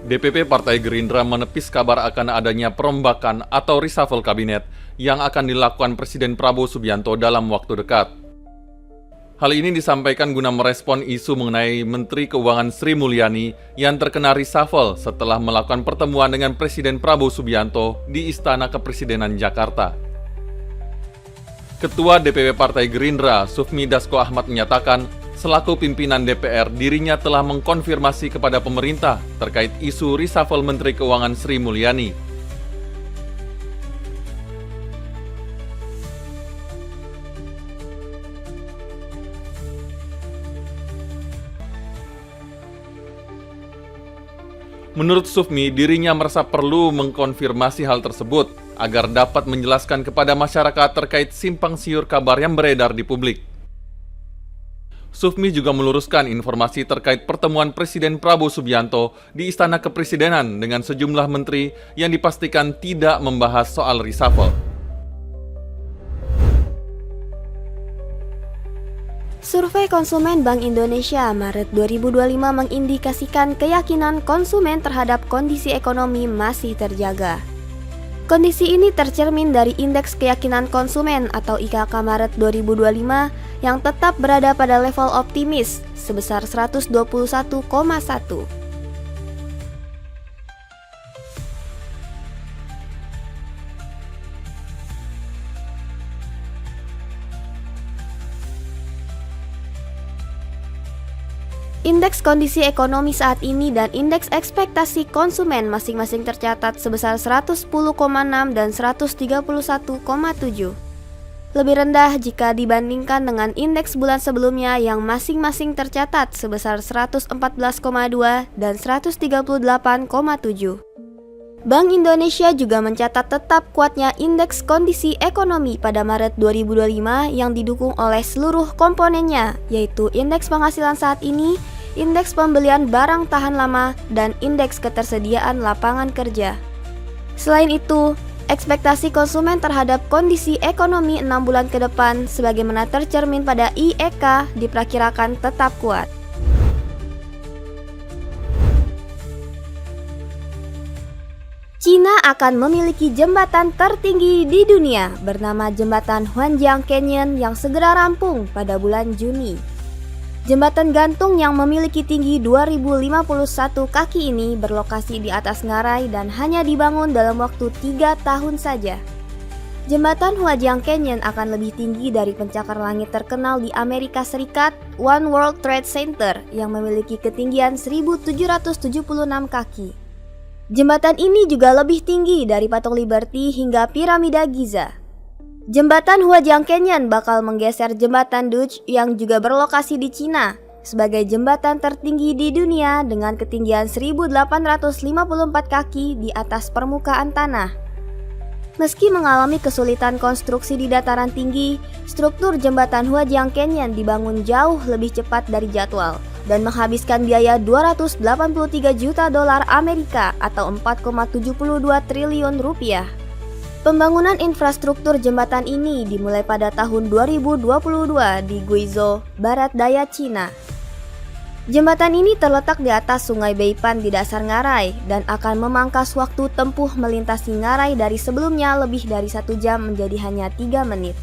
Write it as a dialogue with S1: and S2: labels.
S1: DPP Partai Gerindra menepis kabar akan adanya perombakan atau reshuffle kabinet yang akan dilakukan Presiden Prabowo Subianto dalam waktu dekat. Hal ini disampaikan guna merespon isu mengenai Menteri Keuangan Sri Mulyani yang terkena reshuffle setelah melakukan pertemuan dengan Presiden Prabowo Subianto di Istana Kepresidenan Jakarta. Ketua DPP Partai Gerindra, Sufmi Dasko Ahmad menyatakan, selaku pimpinan DPR, dirinya telah mengkonfirmasi kepada pemerintah terkait isu reshuffle Menteri Keuangan Sri Mulyani. Menurut Sufmi, dirinya merasa perlu mengkonfirmasi hal tersebut agar dapat menjelaskan kepada masyarakat terkait simpang siur kabar yang beredar di publik. Sufmi juga meluruskan informasi terkait pertemuan Presiden Prabowo Subianto di Istana Kepresidenan dengan sejumlah menteri yang dipastikan tidak membahas soal reshuffle.
S2: Survei konsumen Bank Indonesia Maret 2025 mengindikasikan keyakinan konsumen terhadap kondisi ekonomi masih terjaga. Kondisi ini tercermin dari Indeks Keyakinan Konsumen atau IKK Maret 2025 yang tetap berada pada level optimis sebesar 121,1. Indeks kondisi ekonomi saat ini dan indeks ekspektasi konsumen masing-masing tercatat sebesar 110,6 dan 131,7. Lebih rendah jika dibandingkan dengan indeks bulan sebelumnya yang masing-masing tercatat sebesar 114,2 dan 138,7. Bank Indonesia juga mencatat tetap kuatnya indeks kondisi ekonomi pada Maret 2025 yang didukung oleh seluruh komponennya, yaitu indeks penghasilan saat ini, indeks pembelian barang tahan lama, dan indeks ketersediaan lapangan kerja. Selain itu, ekspektasi konsumen terhadap kondisi ekonomi 6 bulan ke depan sebagaimana tercermin pada IEK diperkirakan tetap kuat. China akan memiliki jembatan tertinggi di dunia bernama Jembatan Huangjiang Canyon yang segera rampung pada bulan Juni. Jembatan gantung yang memiliki tinggi 2051 kaki ini berlokasi di atas ngarai dan hanya dibangun dalam waktu 3 tahun saja. Jembatan Huangjiang Canyon akan lebih tinggi dari pencakar langit terkenal di Amerika Serikat, One World Trade Center yang memiliki ketinggian 1776 kaki. Jembatan ini juga lebih tinggi dari Patung Liberty hingga Piramida Giza. Jembatan Huangjiang Canyon bakal menggeser Jembatan Dutch yang juga berlokasi di Cina sebagai jembatan tertinggi di dunia dengan ketinggian 1854 kaki di atas permukaan tanah. Meski mengalami kesulitan konstruksi di dataran tinggi, struktur Jembatan Huangjiang Canyon dibangun jauh lebih cepat dari jadwal dan menghabiskan biaya 283 juta dolar Amerika atau 4,72 triliun rupiah. Pembangunan infrastruktur jembatan ini dimulai pada tahun 2022 di Guizhou, barat daya Cina. Jembatan ini terletak di atas Sungai Beipan di dasar ngarai dan akan memangkas waktu tempuh melintasi ngarai dari sebelumnya lebih dari 1 jam menjadi hanya 3 menit.